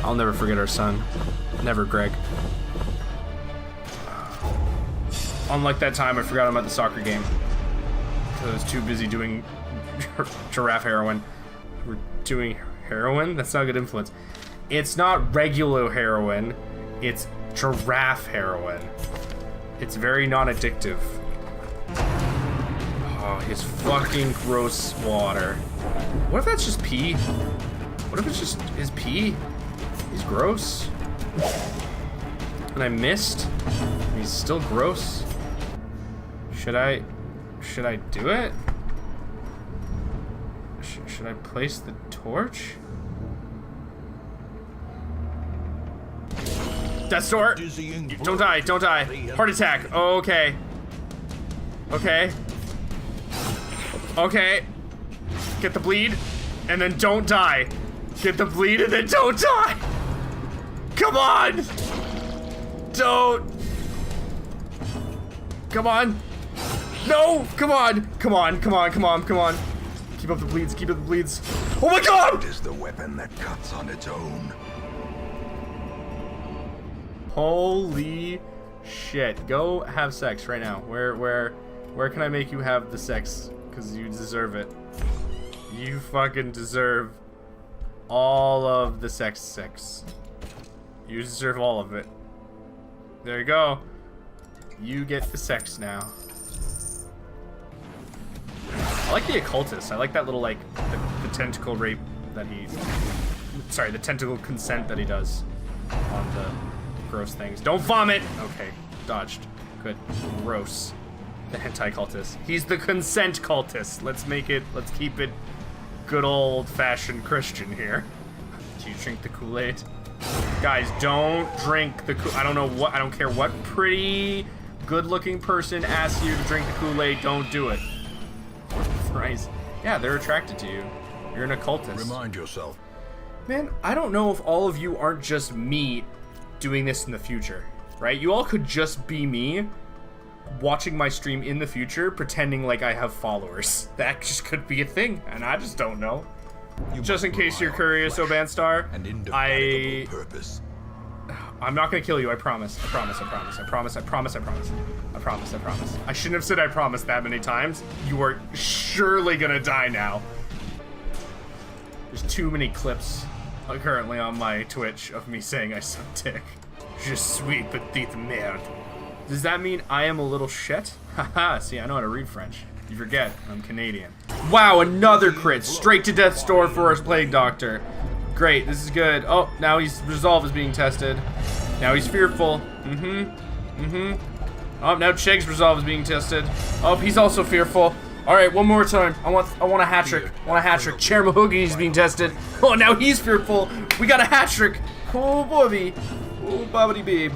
I'll never forget our son. Never, Greg. Unlike that time, I forgot I'm at the soccer game. I was too busy doing giraffe heroin. We're doing heroin? That's not a good influence. It's not regular heroin. It's giraffe heroin. It's very non-addictive. Oh, his fucking gross water. What if that's just pee? What if it's just his pee? He's gross. And I missed. He's still gross. Should I do it? Should I place the torch? Death door! Don't die, don't die. Heart attack. Okay. Okay. Okay. Get the bleed, and then don't die. Get the bleed, and then don't die. Come on! Don't. Come on. No! Come on! Come on, come on, come on, come on. Keep up the bleeds, keep up the bleeds. Oh my god! It is the weapon that cuts on its own. Holy shit. Go have sex right now. Where can I make you have the sex? Because you deserve it. You fucking deserve all of the sex. You deserve all of it. There you go. You get the sex now. I like the occultist. I like that little, like, the tentacle rape that he... Sorry, the tentacle consent that he does on the gross things. Don't vomit! Okay, dodged. Good. Gross. The hentai cultist. He's the consent cultist. Let's keep it good old-fashioned Christian here. Do you drink the Kool-Aid? Guys, don't drink the Kool-Aid. I don't care what pretty, good-looking person asks you to drink the Kool-Aid, don't do it. Christ. Yeah, they're attracted to you. You're an occultist. Remind yourself. Man, I don't know if all of you aren't just me doing this in the future, right? You all could just be me watching my stream in the future, pretending like I have followers. That just could be a thing, and I just don't know. Just in case you're curious, Obanstar, I'm not gonna kill you, I promise. I promise, I promise, I promise, I promise, I promise. I promise, I promise. I shouldn't have said I promise that many times. You are surely gonna die now. There's too many clips currently on my Twitch of me saying I suck dick. Je suis petite merde. Does that mean I am a little shit? Haha, see, I know how to read French. You forget, I'm Canadian. Wow, another crit. Straight to death's door for our plague doctor. Great, this is good. Oh, now his resolve is being tested. Now he's fearful. Oh, now Cheg's resolve is being tested. Oh, he's also fearful. All right, one more time. I want a hat trick. I want a hat trick. Chair Mahogany's being tested. Oh, now he's fearful. We got a hat trick. Oh, Bobby. Oh, bobbity babe.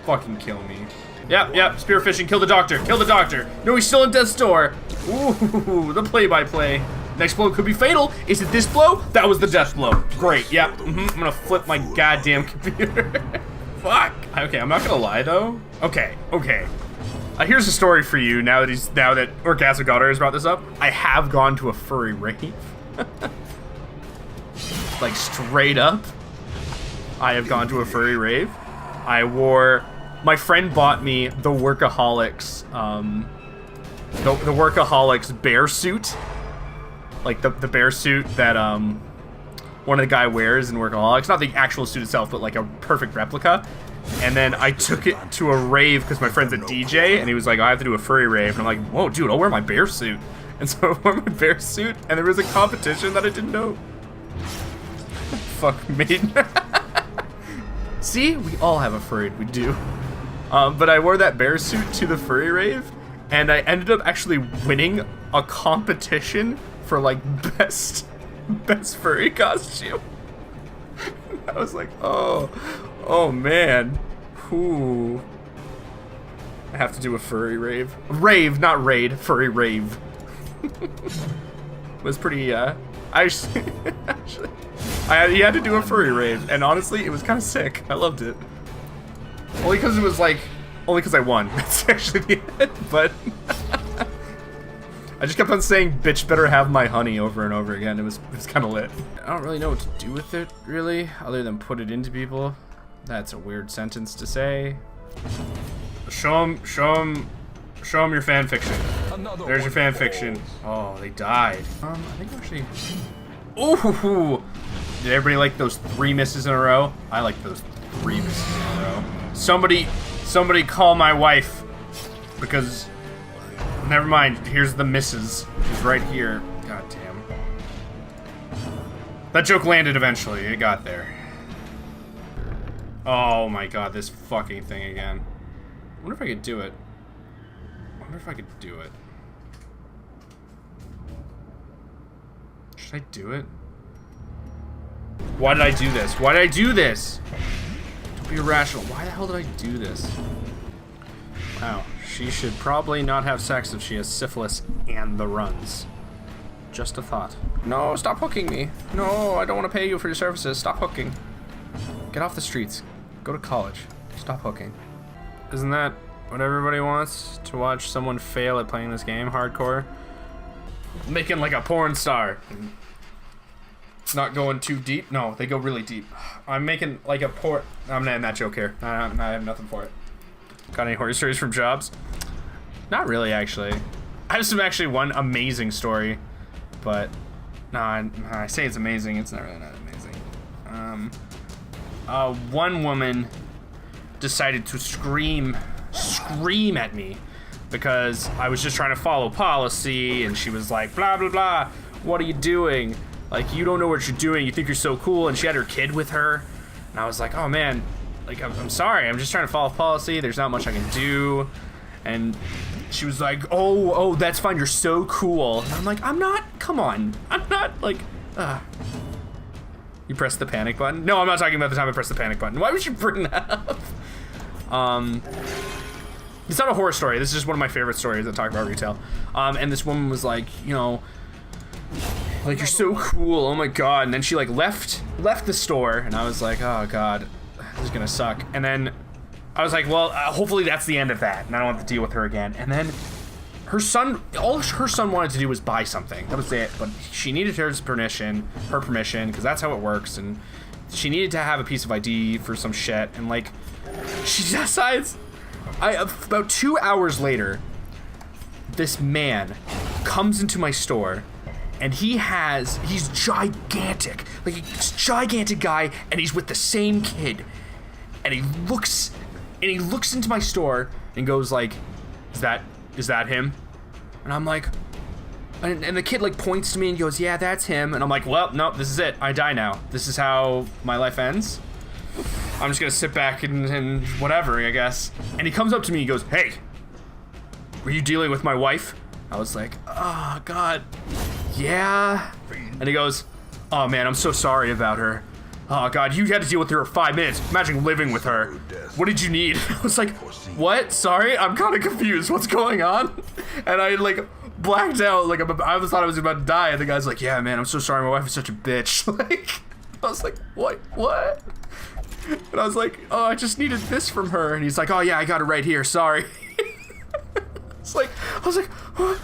Fucking kill me. Yep, spearfishing. Kill the doctor. Kill the doctor. No, he's still in death's door. Ooh, the play-by-play. Next blow could be fatal. Is it this blow? That was the death blow. Great, yep. I'm gonna flip my goddamn computer. Fuck. Okay, I'm not gonna lie though. Okay. Here's a story for you now that Orgasmic Otter has brought this up. I have gone to a furry rave. Like straight up. I have gone to a furry rave. My friend bought me the Workaholics, the Workaholics bear suit. Like the bear suit that one of the guy wears in Workaholics. Not the actual suit itself, but like a perfect replica. And then I took it to a rave because my friend's a DJ, and he was like, oh, I have to do a furry rave. And I'm like, whoa, dude, I'll wear my bear suit. And so I wore my bear suit, and there was a competition that I didn't know. Fuck me. See, we all have a furry, we do. But I wore that bear suit to the furry rave, and I ended up actually winning a competition for like best furry costume. I was like, oh man, ooh. I have to do a furry rave. Rave, not raid, furry rave. It was pretty, you had to do a furry rave, and honestly, it was kind of sick. I loved it. Only because it was like, only because I won. That's actually the end, but I just kept on saying, bitch better have my honey over and over again. It was kind of lit. I don't really know what to do with it, really, other than put it into people. That's a weird sentence to say. Show them your fan fiction. There's your fan fiction. Oh, they died. I think actually... Ooh! Did everybody like those 3 misses in a row? I like those 3 misses in a row. Somebody call my wife. Because... Never mind, here's the misses. She's right here. God damn. That joke landed eventually. It got there. Oh my god, this fucking thing again. I wonder if I could do it. Should I do it? Why did I do this? Why did I do this? Don't be irrational. Why the hell did I do this? Wow. She should probably not have sex if she has syphilis and the runs. Just a thought. No, stop hooking me. No, I don't want to pay you for your services. Stop hooking. Get off the streets. Go to college. Stop hooking. Isn't that what everybody wants? To watch someone fail at playing this game hardcore? Making like a porn star. Not going too deep. No, they go really deep. I'm making like a porn... I'm not in that joke here. I have nothing for it. Got any horror stories from jobs? Not really, actually. I have one amazing story, but no, I say it's amazing. It's not really that amazing. One woman decided to scream at me because I was just trying to follow policy, and she was like, blah, blah, blah. What are you doing? Like, you don't know what you're doing. You think you're so cool. And she had her kid with her, and I was like, oh man. Like, I'm sorry, I'm just trying to follow policy, there's not much I can do. And she was like, oh, that's fine, you're so cool. And I'm like, I'm not, come on. I'm not, like, You pressed the panic button? No, I'm not talking about the time I pressed the panic button. Why would you bring that up? It's not a horror story, this is just one of my favorite stories that talk about retail. And this woman was like, you know, like, you're so cool, oh my god. And then she, like, left the store, and I was like, oh god. This is gonna suck. And then I was like, well, hopefully that's the end of that, and I don't have to deal with her again. And then all her son wanted to do was buy something. That was it. But she needed her permission, because that's how it works. And she needed to have a piece of ID for some shit. And like, she decides. About 2 hours later, this man comes into my store. And he's gigantic. Like, he's a gigantic guy, and he's with the same kid. And he looks into my store and goes like, is that him? And I'm like, and the kid like points to me and goes, yeah, that's him. And I'm like, well, no, this is it. I die now. This is how my life ends. I'm just gonna sit back and whatever, I guess. And he comes up to me and goes, hey, were you dealing with my wife? I was like, oh god. Yeah. And he goes, oh man, I'm so sorry about her. Oh god, you had to deal with her for 5 minutes. Imagine living with her. What did you need? I was like, what? Sorry, I'm kind of confused. What's going on? And I like blacked out. Like, I thought I was about to die. And the guy's like, yeah man, I'm so sorry. My wife is such a bitch. Like, I was like, what? And I was like, oh, I just needed this from her. And he's like, oh yeah, I got it right here. Sorry. I was like, what?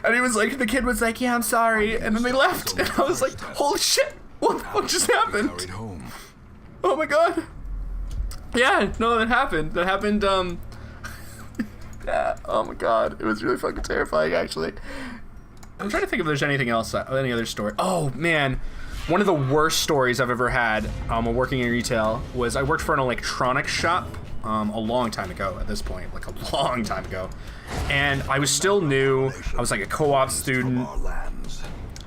And he was like, the kid was like, yeah, I'm sorry. And then they left. And I was like, holy shit, what just happened? Oh my god. Yeah, no, that happened. Yeah, oh my god. It was really fucking terrifying, actually. I'm trying to think if there's anything else, any other story. Oh man, one of the worst stories I've ever had working in retail was I worked for an electronics shop a long time ago at this point, like a long time ago. And I was still new. I was like a co-op student.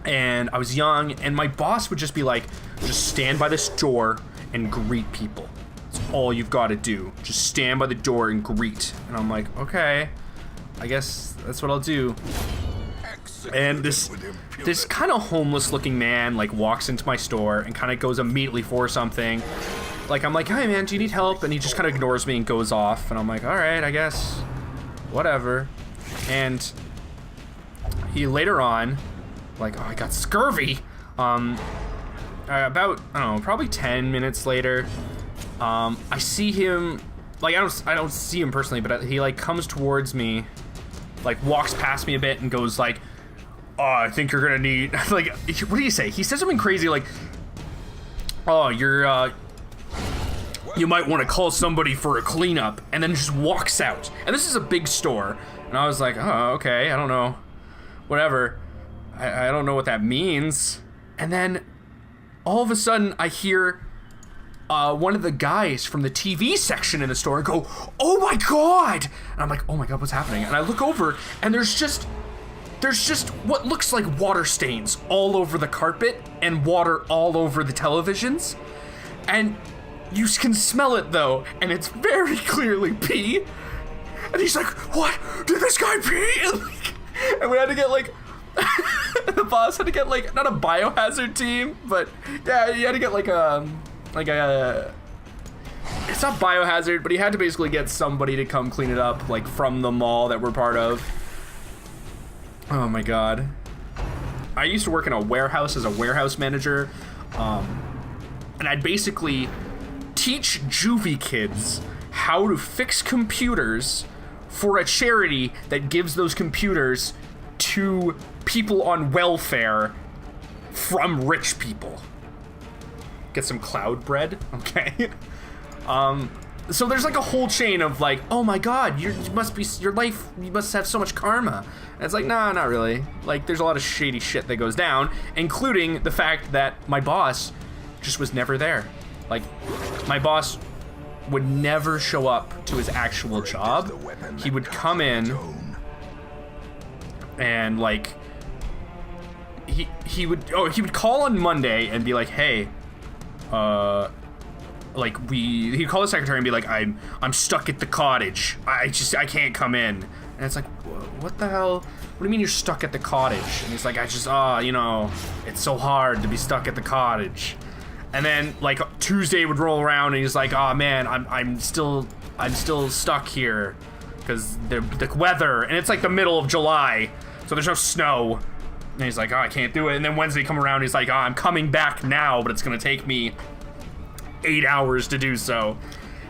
And I was young, and my boss would just be like, just stand by this door and greet people. That's all you've got to do. Just stand by the door and greet. And I'm like, okay, I guess that's what I'll do. And this kind of homeless looking man like walks into my store and kind of goes immediately for something. Like, I'm like, hey man, do you need help? And he just kind of ignores me and goes off. And I'm like, all right, I guess, whatever. And he later on, like, oh, I got scurvy. About, I don't know, probably 10 minutes later, I see him, like, I don't see him personally, but he like comes towards me, like walks past me a bit and goes like, I think you're gonna need, like, what do you say? He said something crazy like, oh, you might want to call somebody for a cleanup, and then just walks out. And this is a big store. And I was like, oh, okay, I don't know. Whatever. I don't know what that means. And then all of a sudden I hear one of the guys from the TV section in the store go, oh my God. And I'm like, oh my God, what's happening? And I look over and there's just what looks like water stains all over the carpet and water all over the televisions. And you can smell it though, and it's very clearly pee. And he's like, what? Did this guy pee? And we had to get like, the boss had to get like, not a biohazard team, but yeah, he had to get like a, it's not biohazard, but he had to basically get somebody to come clean it up, like from the mall that we're part of. Oh my God. I used to work in a warehouse as a warehouse manager, and I'd basically teach juvie kids how to fix computers for a charity that gives those computers to people on welfare from rich people. Get some cloud bread, okay. So there's like a whole chain of like, oh my God, you must have so much karma. And it's like, nah, not really. Like, there's a lot of shady shit that goes down, including the fact that my boss just was never there. Like, my boss would never show up to his actual job. He would come in and like, he would call on Monday and be like, hey, like he'd call the secretary and be like, I'm stuck at the cottage. I can't come in. And it's like, what the hell? What do you mean you're stuck at the cottage? And he's like, you know, it's so hard to be stuck at the cottage. And then like Tuesday would roll around and he's like, oh man, I'm still stuck here because the weather, and it's like the middle of July, so there's no snow. And he's like, oh, I can't do it. And then Wednesday come around, he's like, oh, I'm coming back now, but it's gonna take me 8 hours to do so.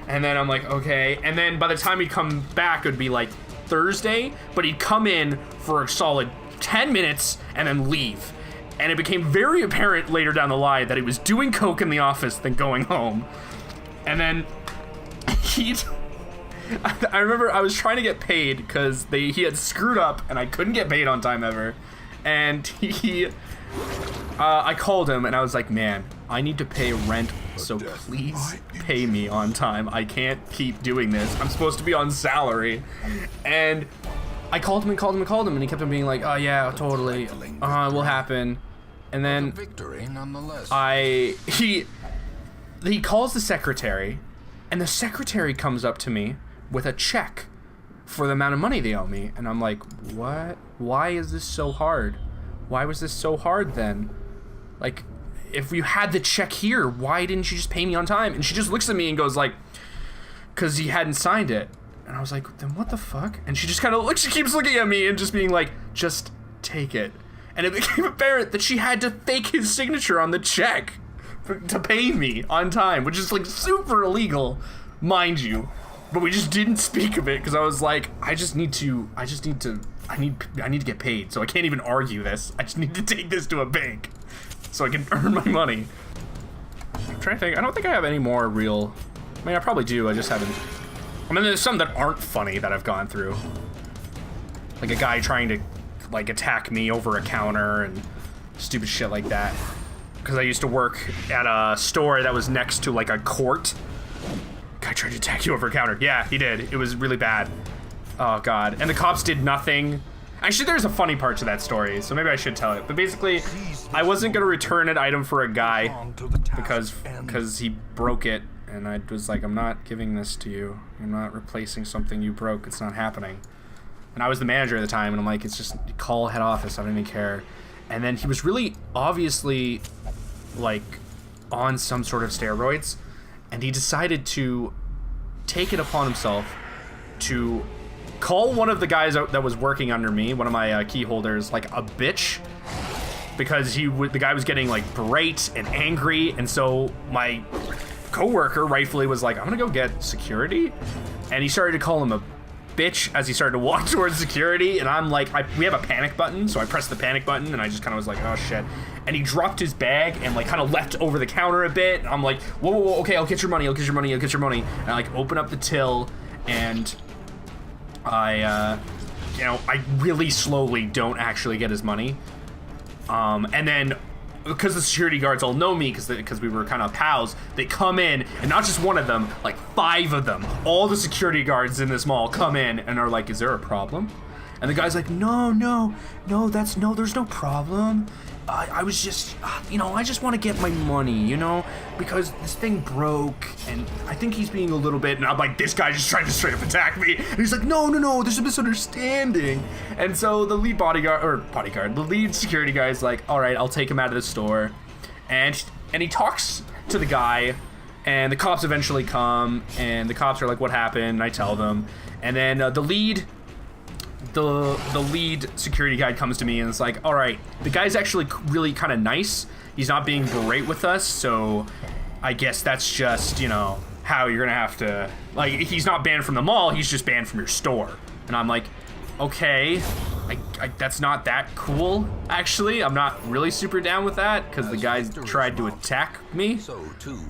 And then I'm like, okay. And then by the time he'd come back, it would be like Thursday, but he'd come in for a solid 10 minutes and then leave. And it became very apparent later down the line that he was doing coke in the office then going home. And then I remember I was trying to get paid because he had screwed up and I couldn't get paid on time ever. And I called him and I was like, man, I need to pay rent, so please pay me on time. I can't keep doing this. I'm supposed to be on salary. And I called him and he kept on being like, oh yeah, totally, it will happen. And then he calls the secretary, and the secretary comes up to me with a check for the amount of money they owe me. And I'm like, what? Why is this so hard? Why was this so hard then? Like, if you had the check here, why didn't you just pay me on time? And she just looks at me and goes like, because he hadn't signed it. And I was like, then what the fuck? And she just kind of she keeps looking at me and just being like, just take it. And it became apparent that she had to fake his signature on the check to pay me on time, which is like super illegal, mind you. But we just didn't speak of it because I was like, I need to get paid, so I can't even argue this. I just need to take this to a bank so I can earn my money. I'm trying to think. I don't think I have any more real. I mean, I probably do. I just haven't. I mean, there's some that aren't funny that I've gone through. Like a guy trying to, like, attack me over a counter and stupid shit like that. Because I used to work at a store that was next to, like, a court. Guy tried to attack you over a counter. Yeah, he did. It was really bad. Oh, God. And the cops did nothing. Actually, there's a funny part to that story, so maybe I should tell it. But basically, I wasn't going to return an item for a guy because he broke it. And I was like, I'm not giving this to you. I'm not replacing something you broke. It's not happening. And I was the manager at the time, and I'm like, it's just call head office. I don't even care. And then he was really obviously like on some sort of steroids, and he decided to take it upon himself to call one of the guys that was working under me, one of my key holders, like a bitch, because the guy was getting like berate and angry, and so my coworker rightfully was like, I'm gonna go get security, and he started to call him bitch as he started to walk towards security, and I'm like, we have a panic button, so I pressed the panic button, and I just kind of was like, oh shit. And he dropped his bag and like kind of leapt over the counter a bit. And I'm like, whoa, okay, I'll get your money, I'll get your money. And I like open up the till, and I really slowly don't actually get his money. And then, because the security guards all know me, because we were kind of pals, they come in, and not just one of them, like 5 of them, all the security guards in this mall come in and are like, is there a problem? And the guy's like, no, there's no problem. I was just, I just want to get my money, because this thing broke, and I think he's being a little bit, and I'm like, this guy just tried to straight up attack me. And he's like, no, there's a misunderstanding. And so the lead the lead security guy is like, all right, I'll take him out of the store. And he talks to the guy, and the cops eventually come, and the cops are like, what happened? And I tell them. And then the lead security guy comes to me and is like, all right, the guy's actually really kind of nice. He's not being great with us, so I guess that's just, how you're gonna have to, like, he's not banned from the mall, he's just banned from your store. And I'm like, okay, I that's not that cool, actually. I'm not really super down with that, because the guy tried to attack me.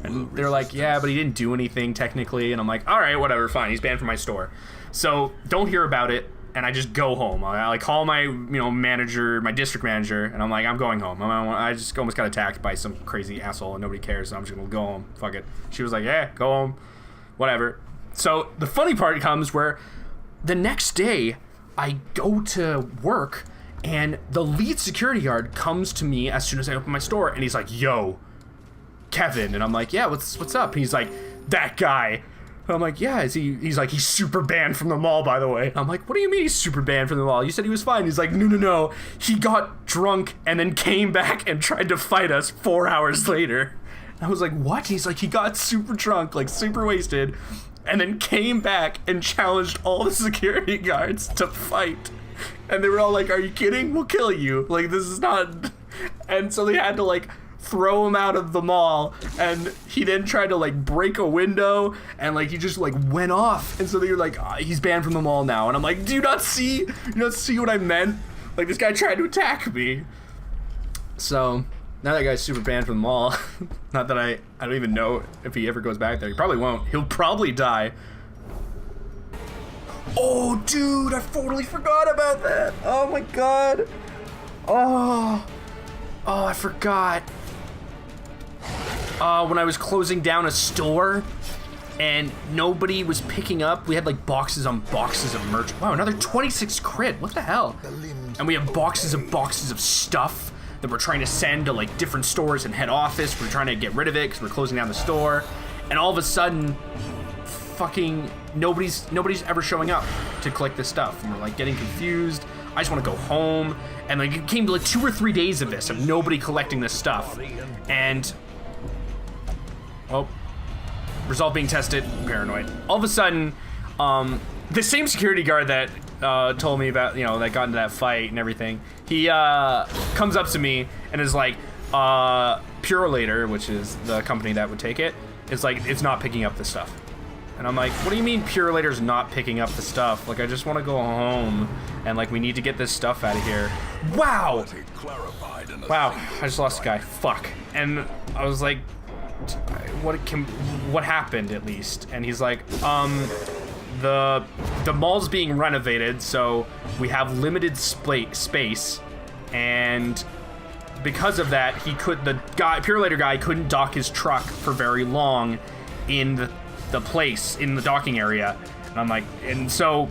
And they're like, yeah, but he didn't do anything technically. And I'm like, all right, whatever, fine, he's banned from my store. So don't hear about it. And I just go home. I like call my, manager, my district manager, and I'm like, I'm going home. I just almost got attacked by some crazy asshole, and nobody cares, so I'm just gonna go home. Fuck it. She was like, yeah, go home. Whatever. So the funny part comes where the next day, I go to work, and the lead security guard comes to me as soon as I open my store, and he's like, yo, Kevin. And I'm like, yeah, what's up? And he's like, that guy. I'm like, yeah, he's like, he's super banned from the mall, by the way. I'm like, what do you mean he's super banned from the mall? You said he was fine. He's like, no. He got drunk and then came back and tried to fight us 4 hours later. I was like, what? He's like, he got super drunk, like super wasted, and then came back and challenged all the security guards to fight. And they were all like, are you kidding? We'll kill you. Like, this is not... And so they had to, like, throw him out of the mall, and he then tried to like break a window, and like he just like went off, and so they were like, he's banned from the mall now. And I'm like, do you not see what I meant? Like, this guy tried to attack me. So now that guy's super banned from the mall. Not that I don't even know if he ever goes back there. He probably won't. He'll probably die. Oh dude, I totally forgot about that. Oh my god. Oh I forgot. When I was closing down a store and nobody was picking up, we had like boxes on boxes of merch. Wow, another 26 crit, what the hell? And we have boxes of stuff that we're trying to send to like different stores and head office. We're trying to get rid of it because we're closing down the store. And all of a sudden, fucking nobody's ever showing up to collect this stuff. And we're like getting confused. I just want to go home. And like it came to like 2 or 3 days of this, of nobody collecting this stuff. And result being tested, paranoid. All of a sudden, the same security guard that told me about, that got into that fight and everything, he comes up to me and is like, Purelator, which is the company that would take it, is like, it's not picking up the stuff. And I'm like, what do you mean Purelator's not picking up the stuff? Like, I just want to go home, and like, we need to get this stuff out of here. Wow! Wow, I just lost a guy. Fuck. And I was like, what happened at least? And he's like, the mall's being renovated, so we have limited space, and because of that, Purelator guy couldn't dock his truck for very long in the place, in the docking area. And I'm like, and so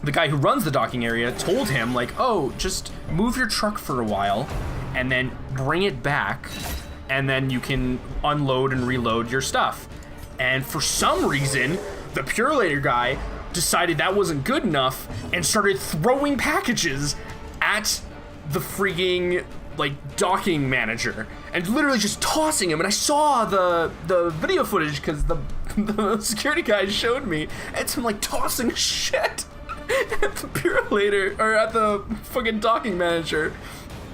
the guy who runs the docking area told him like, oh, just move your truck for a while and then bring it back, and then you can unload and reload your stuff. And for some reason, the Purelator guy decided that wasn't good enough and started throwing packages at the freaking like docking manager and literally just tossing him. And I saw the video footage because the security guy showed me. It's him like tossing shit at the Purelator, or at the fucking docking manager.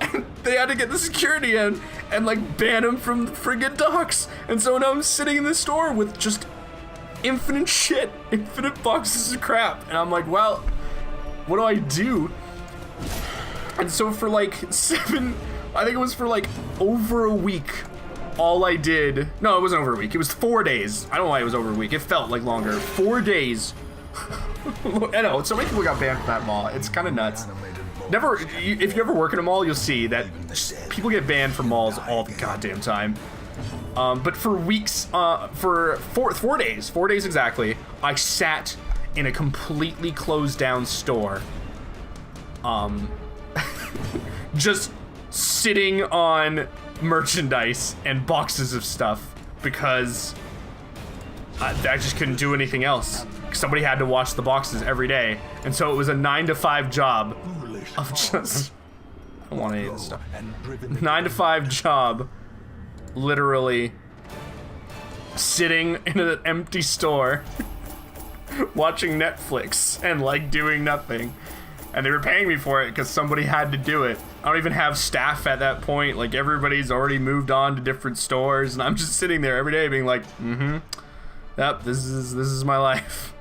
And they had to get the security in and like ban him from the friggin' docks. And so now I'm sitting in the store with just infinite shit, infinite boxes of crap. And I'm like, well, what do I do? And so for like I think it was for like over a week, all I did, no, it wasn't over a week, it was 4 days. I don't know why it was over a week, it felt like longer. 4 days. I know, so many people got banned from that mall, it's kind of nuts. Never, if you ever work in a mall, you'll see that people get banned from malls all the goddamn time. But for weeks, for 4 days exactly, I sat in a completely closed down store. Just sitting on merchandise and boxes of stuff because I just couldn't do anything else. Somebody had to wash the boxes every day, and so it was a 9 to 5 job of just, I don't want any of this stuff. 9 to 5 job, literally sitting in an empty store watching Netflix and like doing nothing. And they were paying me for it because somebody had to do it. I don't even have staff at that point. Like, everybody's already moved on to different stores, and I'm just sitting there every day being like, yep, this is my life.